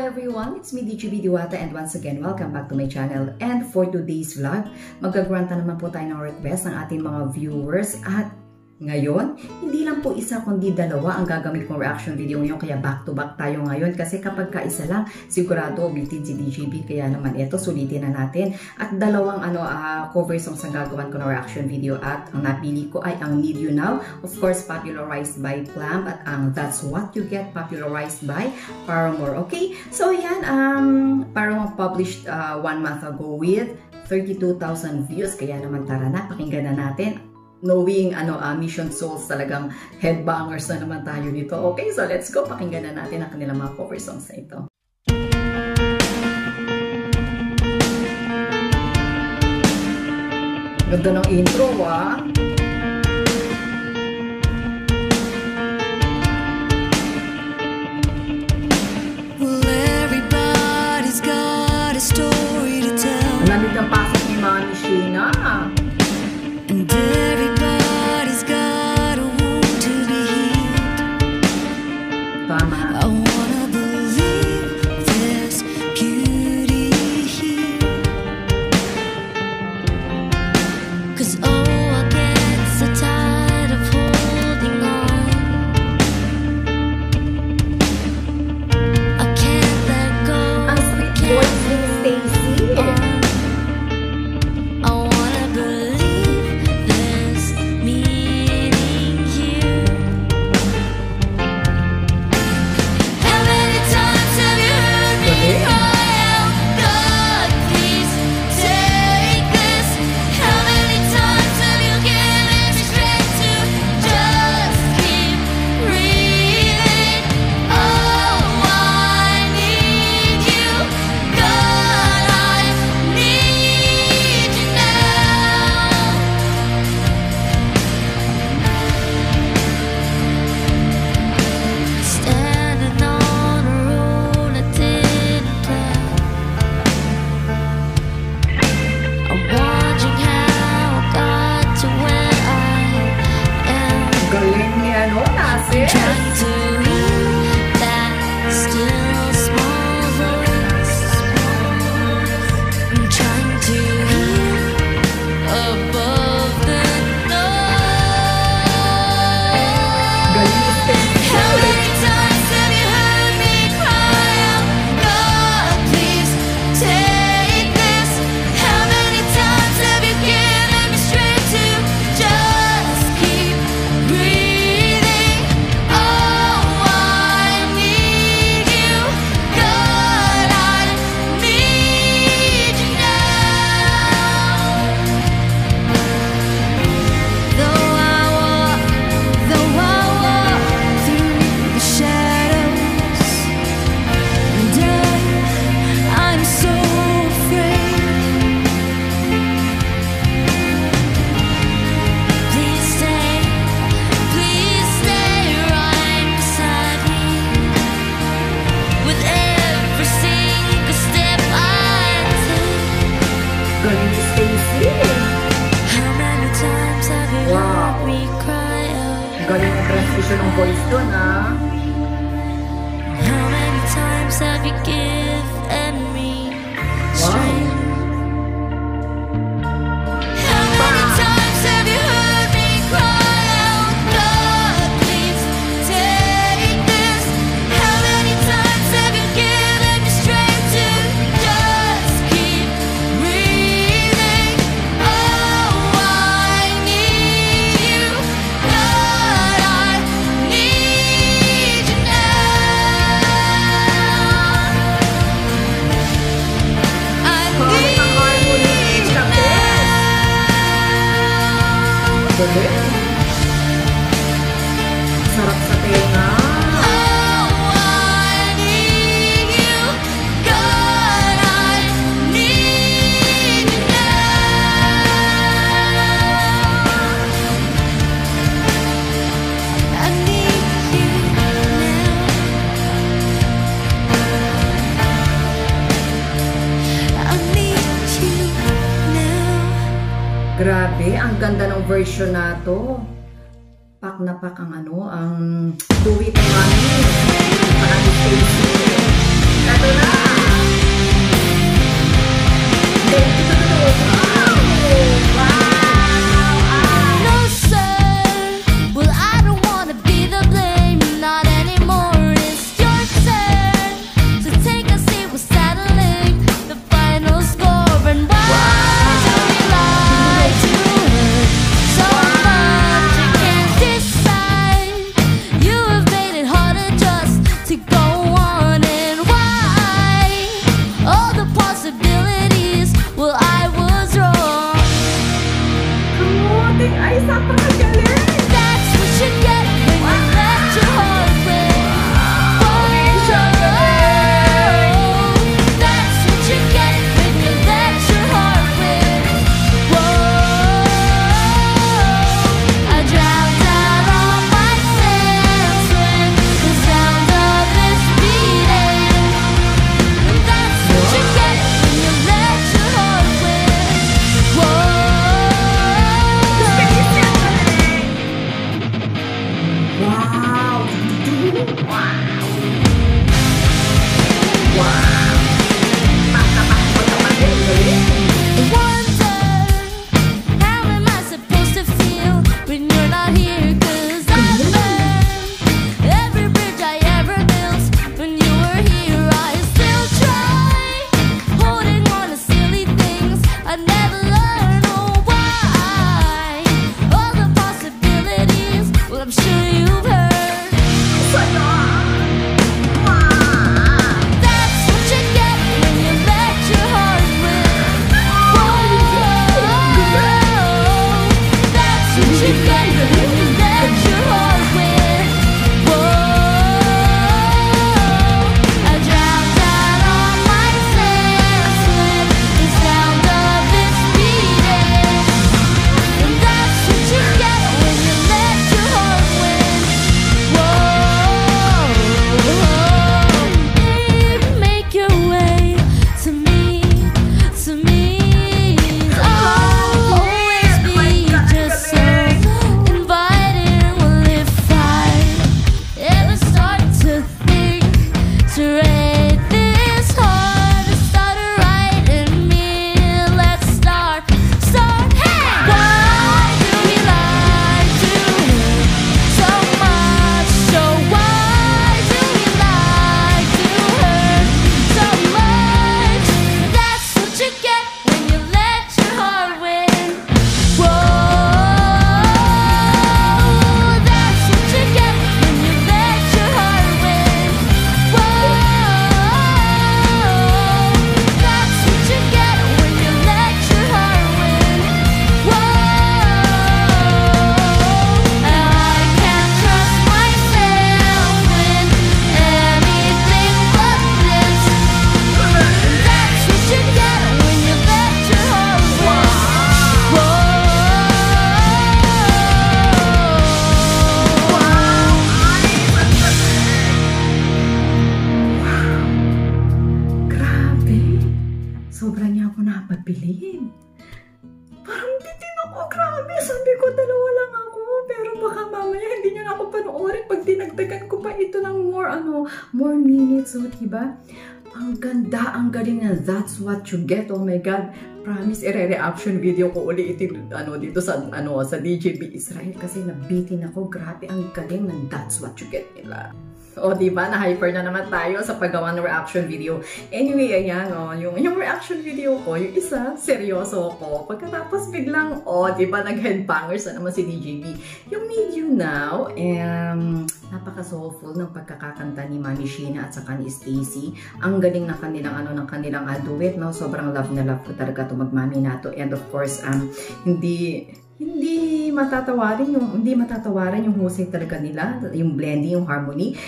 everyone, it's me DGB Diwata and once again, welcome back to my channel. And for today's vlog, mag-granta naman po tayo ng request ng ating mga viewers at ngayon, hindi lang po isa kundi dalawa ang gagamit kong reaction video ngayon kaya back to back tayo ngayon kasi kapag kaisa lang, sigurado bitin si DGB kaya naman ito sulitin na natin at dalawang cover songs ang gagawin ko na reaction video at ang napili ko ay ang Need You Now, of course popularized by Plump at ang That's What You Get popularized by Paramore. Okay, so yan, Paramore published 1 month ago with 32,000 views kaya naman tara na, pakinggan na natin. Knowing Mission Souls, talagang headbangers na naman tayo dito. Okay, so let's go. Pakinggan na natin ang kanilang mga cover songs na ito. Ganda ng intro, ah. Well, everybody's got a story to tell. Malamig ang pasok ni Mami Sheena. And everybody's got a wound to be healed. Tama. I wanna believe there's beauty here. 'Cause I get so tired of holding on. I can't let go. Ang sweet voice ni Stacy. I wanna believe there's meaning here. How many times have you heard me cry out, God, please take this? How many times have you given me strength to just keep breathing? Oh, I need you, God, I need you now. Standing on a road I didn't plan. I'm wondering how I got to where I am. Galing ni Nasis. Trying to read that still small voice. I'm trying to hear above the noise. Galing ni Stacy. How many times have you heard me cry out, God, please take this? How many times have you given me strength to just keep breathing? Oh, I need you, God, I need you now. Though I walk through the shadows, and I'm so afraid. Please stay right beside me. With every single step I take. Galing ni Stacy. How many times have you Wow. heard me cry out? Galing ang transition ng voice doon, ah. How many times have you given me Wow. strength? How many times have you heard me cry out, God, please take this? How many times have you given me strength to just keep breathing? Oh, I need you, God, I need you now. I Kahit ang harmony, need you kapit. now. Galing. Sarap sa tenga. Oh, I need you, God, I need you now. I need you now. I need you now. Grabe, ang ganda ng version na to. Pak na pak ang ang do it, Mami. Parang Stacy. Ito na! No, sir. Well, I don't wanna be the blame. Not anymore. It's your turn to take a seat. We're settling the final score. And why do we lie to her so much? You can't decide. You have made it harder just to go on. And why? All the possibilities. Well, I was wrong. Kamuting ay napakagaling! That's what you get when you let your heart win. That's what you get when you let your heart win. I drowned out all my sense when the sound of this beating. That's what you get when you let your heart win. Wow! Wow! Wonder, how am I supposed to feel when you're not here? 'Cause I burned every bridge I ever built when you were here. I still try holding on to silly things I never learned. Oh, why? All the possibilities, well, I'm sure you've heard. That's what you get when you let your heart win. That's what you get when you let your heart win. I drowned out all my sense when the sound of this beating. And that's what you get when you let your heart win. Make your way to me, to me. I'll always be just so inviting. Well, if I ever start to think to rate this hard, to start writing me, let's start. Hey! Why do we lie to her so much? So why do we lie to her so much? That's what you get when you let your heart win. That's what you get when you let your heart win. That's what you get when you let your heart win. I can't trust myself when anything but this. That's what you get when you let your heart win. Grabe! Sobra niya ako napabilib. Parang bitin ako, grabe. Sabi ko, dalawa lang ako. Pero baka mamaya hindi niyo na ako panoorin pag dinagdagan ko pa ito ng more minutes. So, diba? Ang ganda, ang galing na That's What You Get. Oh my God. Promise, i-reaction video ko uli ito dito sa DJB Israel kasi nabitin ako. Grabe, ang galing ng That's What You Get nila. O, diba? Na-hyper na naman tayo sa paggawa ng reaction video. Anyway, ayan, yung reaction video ko, yung isa, seryoso ko. Pagkatapos biglang, diba, nag-headbangers na naman si DJB. Yung Need You Now, napaka-soulful ng pagkakakanta ni Mami Sheena at saka ni Stacy. Ang galing ng kanilang duet, no? Sobrang love na love ko talaga ito magmami na to. And of course, hindi matatawarin yung husay talaga nila, yung blending, yung harmony.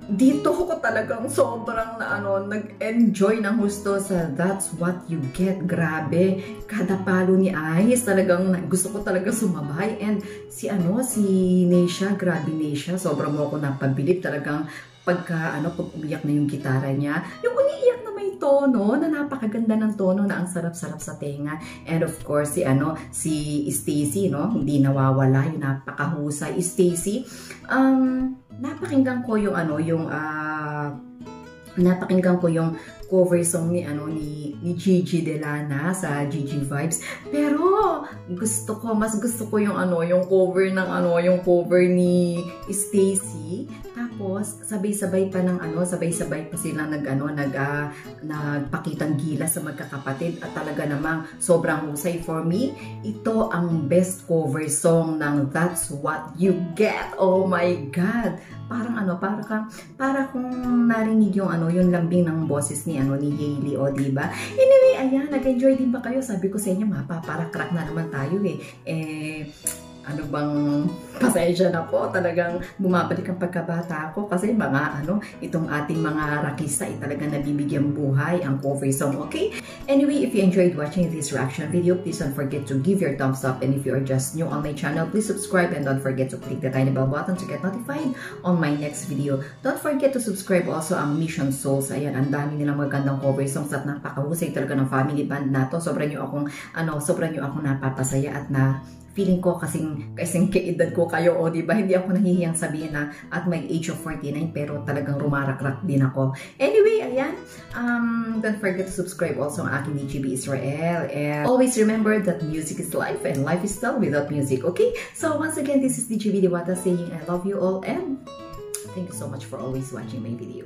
Dito ko talagang sobrang nag-enjoy ng husto sa That's What You Get. Grabe, kada palo ni Ice talagang gusto ko talaga sumabay. And si Neisha, grabe Neisha, sobrang mo ako napabilib talagang pag umiyak na yung gitara niya. Yung umiiyak na may tono, na napakaganda ng tono na ang sarap-sarap sa tenga. And of course, si Stacy, hindi nawawala, yung napakahusay. Stacy, napakinggan ko yung napakinggan ko yung cover song ni Gigi Delana sa Gigi Vibes. Pero mas gusto ko yung yung cover ng yung cover ni Stacy. Tapos sabay-sabay pa sila nagpakitang gilas sa magkakapatid at talaga namang sobrang husay. For me, ito ang best cover song ng That's What You Get. Oh my God! Para kung narinig yung lambing ng boses ni Hailey, o diba? Anyway, ayan, nag-enjoy din ba kayo? Sabi ko sa inyo, para-crack na naman tayo pasensya na po, talagang bumabalik ang pagkabata ko kasi itong ating mga rakista talagang nabibigyan buhay ang cover song, okay? Anyway, if you enjoyed watching this reaction video, please don't forget to give your thumbs up, and if you are just new on my channel, please subscribe and don't forget to click the tiny bell button to get notified on my next video. Don't forget to subscribe also ang Mission Souls. Ayan, ang dami nilang magandang cover songs at napakahusay talaga ng family band na to. Sobrang nyo akong napapasaya at feeling ko kasing kaedad ko kayo, o diba? Hindi ako nahihiyang sabihin na at my age of 49 pero talagang rumarakrak din ako. Anyway, ayan, don't forget to subscribe also ang aking DGB Israel, and always remember that music is life and life is dull without music, okay? So once again, this is DGB Diwata saying I love you all, and thank you so much for always watching my video.